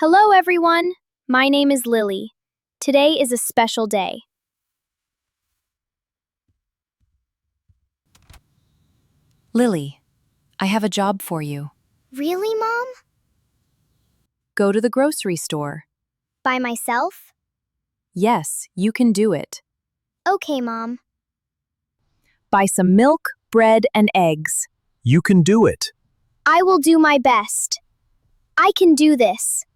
Hello, everyone. My name is Lily. Today is a special day. Lily, I have a job for you. Really, Mom? Go to the grocery store. By myself? Yes, you can do it. Okay, Mom. Buy some milk, bread, and eggs. You can do it. I will do my best. I can do this.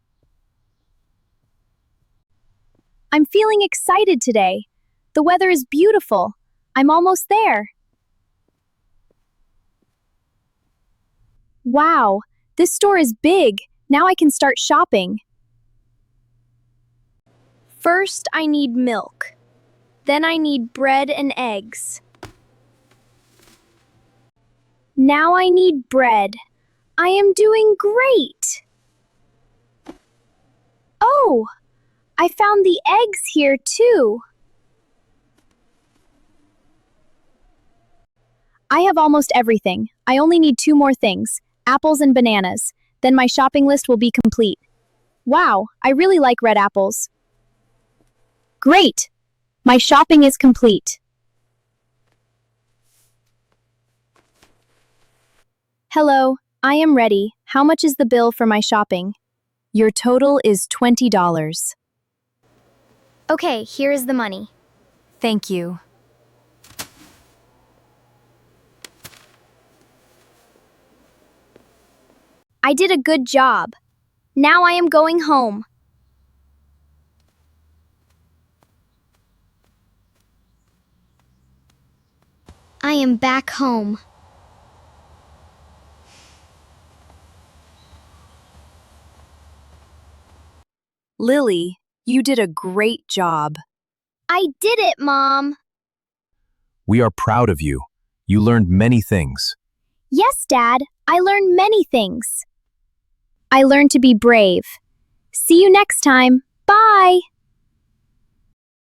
I'm feeling excited today. The weather is beautiful. I'm almost there. Wow, this store is big. Now I can start shopping. First, I need milk. Then I need bread and eggs. Now I need bread. I am doing great. Oh, I found the eggs here too. I have almost everything. I only need 2 more things, apples and bananas. Then my shopping list will be complete. Wow, I really like red apples. Great! My shopping is complete. Hello, I am ready. How much is the bill for my shopping? Your total is $20. Okay, here is the money. Thank you. I did a good job. Now I am going home. I am back home. Lily, you did a great job. I did it, Mom. We are proud of you. You learned many things. Yes, Dad, I learned many things. I learned to be brave. See you next time. Bye!